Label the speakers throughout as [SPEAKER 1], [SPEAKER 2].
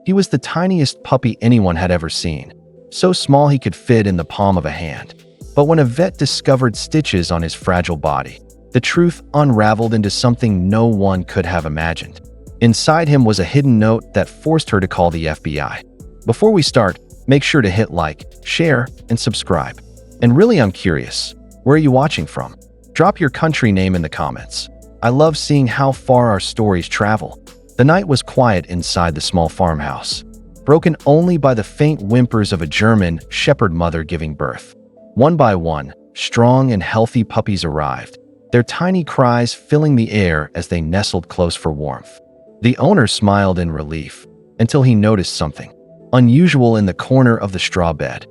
[SPEAKER 1] He was the tiniest puppy anyone had ever seen, so small he could fit in the palm of a hand. But when a vet discovered stitches on his fragile body, the truth unraveled into something no one could have imagined. Inside him was a hidden note that forced her to call the FBI. Before we start, make sure to hit like, share, and subscribe. And really, I'm curious, where are you watching from? Drop your country name in the comments. I love seeing how far our stories travel. The night was quiet inside the small farmhouse, broken only by the faint whimpers of a German shepherd mother giving birth. One by one, strong and healthy puppies arrived, their tiny cries filling the air as they nestled close for warmth. The owner smiled in relief until he noticed something unusual in the corner of the straw bed.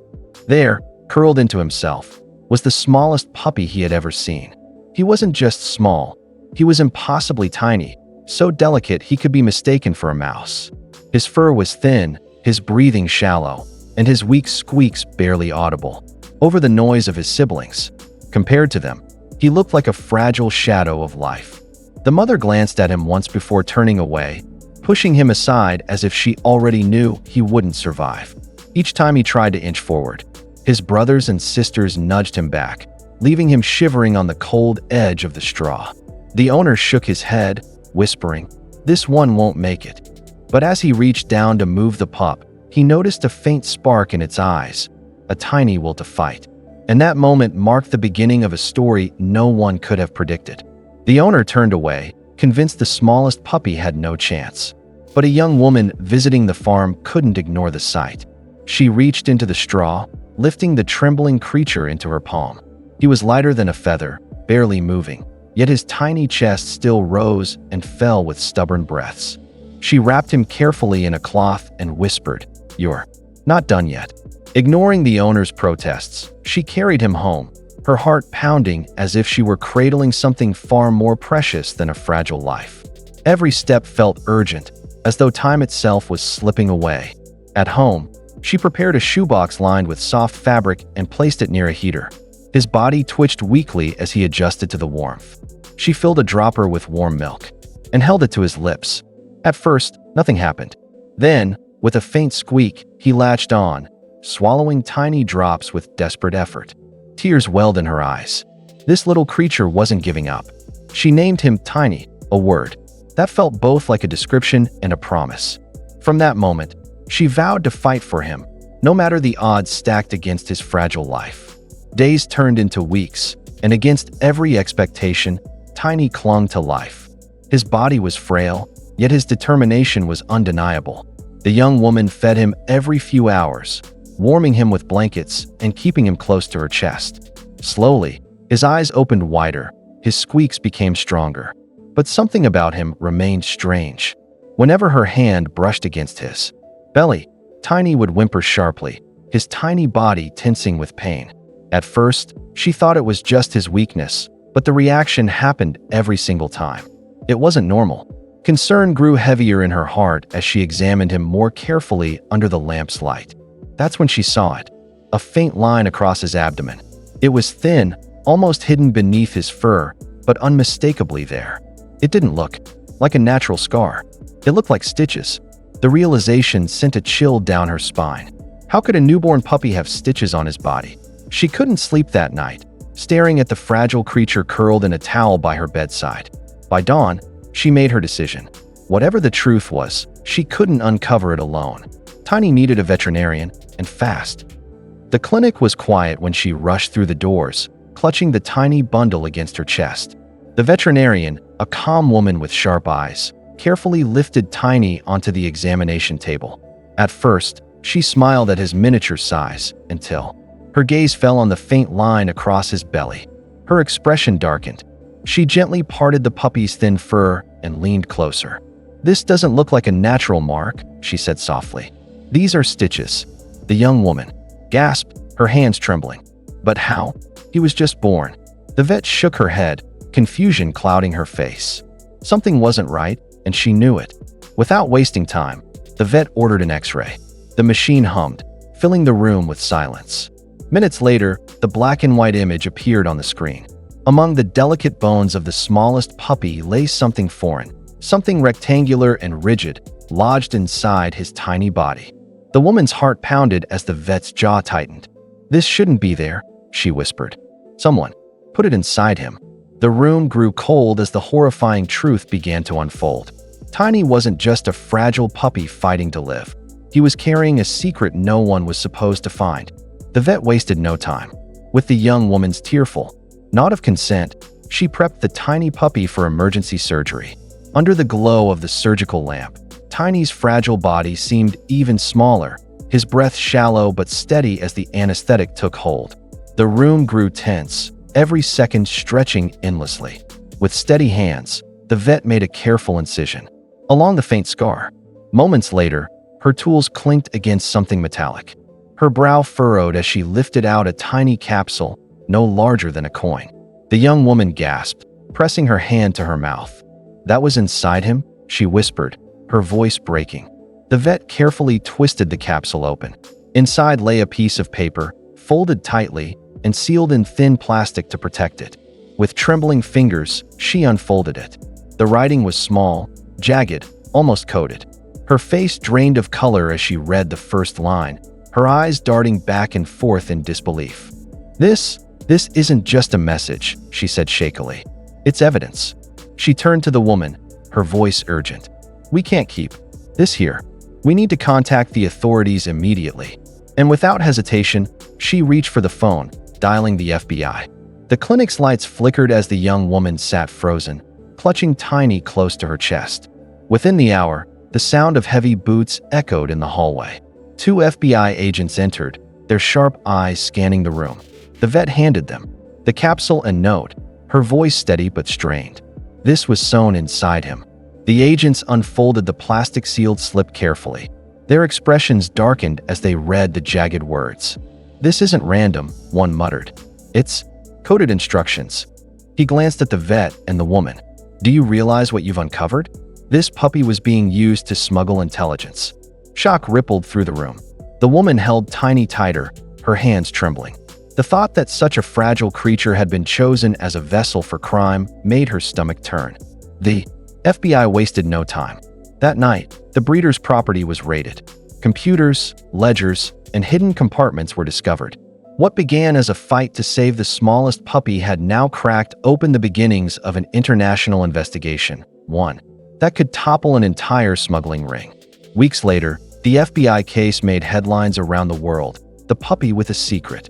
[SPEAKER 1] There, curled into himself, was the smallest puppy he had ever seen. He wasn't just small, he was impossibly tiny, so delicate he could be mistaken for a mouse. His fur was thin, his breathing shallow, and his weak squeaks barely audible over the noise of his siblings. Compared to them, he looked like a fragile shadow of life. The mother glanced at him once before turning away, pushing him aside as if she already knew he wouldn't survive. Each time he tried to inch forward, his brothers and sisters nudged him back, leaving him shivering on the cold edge of the straw. The owner shook his head, whispering, "This one won't make it." But as he reached down to move the pup, he noticed a faint spark in its eyes, a tiny will to fight. And that moment marked the beginning of a story no one could have predicted. The owner turned away, convinced the smallest puppy had no chance. But a young woman visiting the farm couldn't ignore the sight. She reached into the straw, lifting the trembling creature into her palm. He was lighter than a feather, barely moving, yet his tiny chest still rose and fell with stubborn breaths. She wrapped him carefully in a cloth and whispered, "You're not done yet." Ignoring the owner's protests, she carried him home, her heart pounding as if she were cradling something far more precious than a fragile life. Every step felt urgent, as though time itself was slipping away. At home, she prepared a shoebox lined with soft fabric and placed it near a heater. His body twitched weakly as he adjusted to the warmth. She filled a dropper with warm milk and held it to his lips. At first, nothing happened. Then, with a faint squeak, he latched on, swallowing tiny drops with desperate effort. Tears welled in her eyes. This little creature wasn't giving up. She named him Tiny, a word that felt both like a description and a promise. From that moment, she vowed to fight for him, no matter the odds stacked against his fragile life. Days turned into weeks, and against every expectation, Tiny clung to life. His body was frail, yet his determination was undeniable. The young woman fed him every few hours, warming him with blankets and keeping him close to her chest. Slowly, his eyes opened wider, his squeaks became stronger. But something about him remained strange. Whenever her hand brushed against his belly, Tiny would whimper sharply, his tiny body tensing with pain. At first, she thought it was just his weakness, but the reaction happened every single time. It wasn't normal. Concern grew heavier in her heart as she examined him more carefully under the lamp's light. That's when she saw it, a faint line across his abdomen. It was thin, almost hidden beneath his fur, but unmistakably there. It didn't look like a natural scar. It looked like stitches. The realization sent a chill down her spine. How could a newborn puppy have stitches on his body? She couldn't sleep that night, staring at the fragile creature curled in a towel by her bedside. By dawn, she made her decision. Whatever the truth was, she couldn't uncover it alone. Tiny needed a veterinarian, and fast. The clinic was quiet when she rushed through the doors, clutching the tiny bundle against her chest. The veterinarian, a calm woman with sharp eyes, carefully lifted Tiny onto the examination table. At first, she smiled at his miniature size, until her gaze fell on the faint line across his belly. Her expression darkened. She gently parted the puppy's thin fur and leaned closer. "This doesn't look like a natural mark," she said softly. "These are stitches." The young woman gasped, her hands trembling. "But how? He was just born." The vet shook her head, confusion clouding her face. Something wasn't right, and she knew it. Without wasting time, the vet ordered an X-ray. The machine hummed, filling the room with silence. Minutes later, the black and white image appeared on the screen. Among the delicate bones of the smallest puppy lay something foreign, something rectangular and rigid, lodged inside his tiny body. The woman's heart pounded as the vet's jaw tightened. "This shouldn't be there," she whispered. "Someone put it inside him." The room grew cold as the horrifying truth began to unfold. Tiny wasn't just a fragile puppy fighting to live. He was carrying a secret no one was supposed to find. The vet wasted no time. With the young woman's tearful nod of consent, she prepped the tiny puppy for emergency surgery. Under the glow of the surgical lamp, Tiny's fragile body seemed even smaller, his breath shallow but steady as the anesthetic took hold. The room grew tense, every second stretching endlessly. With steady hands, the vet made a careful incision along the faint scar. Moments later, her tools clinked against something metallic. Her brow furrowed as she lifted out a tiny capsule, no larger than a coin. The young woman gasped, pressing her hand to her mouth. "That was inside him?" she whispered, her voice breaking. The vet carefully twisted the capsule open. Inside lay a piece of paper, folded tightly and sealed in thin plastic to protect it. With trembling fingers, she unfolded it. The writing was small, jagged, almost coded. Her face drained of color as she read the first line, her eyes darting back and forth in disbelief. This isn't just a message," she said shakily. "It's evidence." She turned to the woman, her voice urgent. "We can't keep this here. We need to contact the authorities immediately." And without hesitation, she reached for the phone, dialing the FBI. The clinic's lights flickered as the young woman sat frozen, clutching Tiny close to her chest. Within the hour, the sound of heavy boots echoed in the hallway. 2 FBI agents entered, their sharp eyes scanning the room. The vet handed them the capsule and note, her voice steady but strained. This was sewn inside him. The agents unfolded the plastic-sealed slip carefully. Their expressions darkened as they read the jagged words. "This isn't random," one muttered. "It's coded instructions." He glanced at the vet and the woman. "Do you realize what you've uncovered? This puppy was being used to smuggle intelligence." Shock rippled through the room. The woman held Tiny tighter, her hands trembling. The thought that such a fragile creature had been chosen as a vessel for crime made her stomach turn. The FBI wasted no time. That night, the breeder's property was raided. Computers, ledgers, and hidden compartments were discovered. What began as a fight to save the smallest puppy had now cracked open the beginnings of an international investigation, one that could topple an entire smuggling ring. Weeks later, the FBI case made headlines around the world, the puppy with a secret.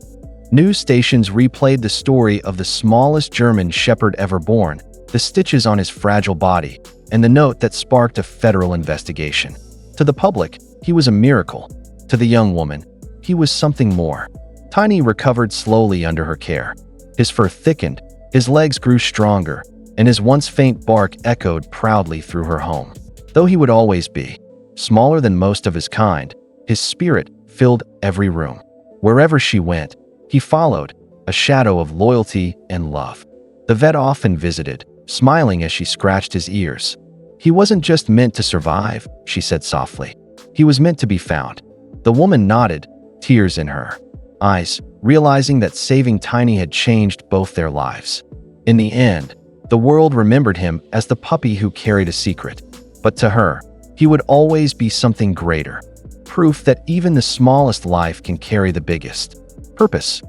[SPEAKER 1] News stations replayed the story of the smallest German shepherd ever born, the stitches on his fragile body, and the note that sparked a federal investigation. To the public, he was a miracle. To the young woman, he was something more. Tiny recovered slowly under her care. His fur thickened, his legs grew stronger, and his once faint bark echoed proudly through her home. Though he would always be smaller than most of his kind, his spirit filled every room. Wherever she went, he followed, a shadow of loyalty and love. The vet often visited, smiling as she scratched his ears. "He wasn't just meant to survive," she said softly. "He was meant to be found." The woman nodded, tears in her eyes, realizing that saving Tiny had changed both their lives. In the end, the world remembered him as the puppy who carried a secret. But to her, he would always be something greater. Proof that even the smallest life can carry the biggest purpose.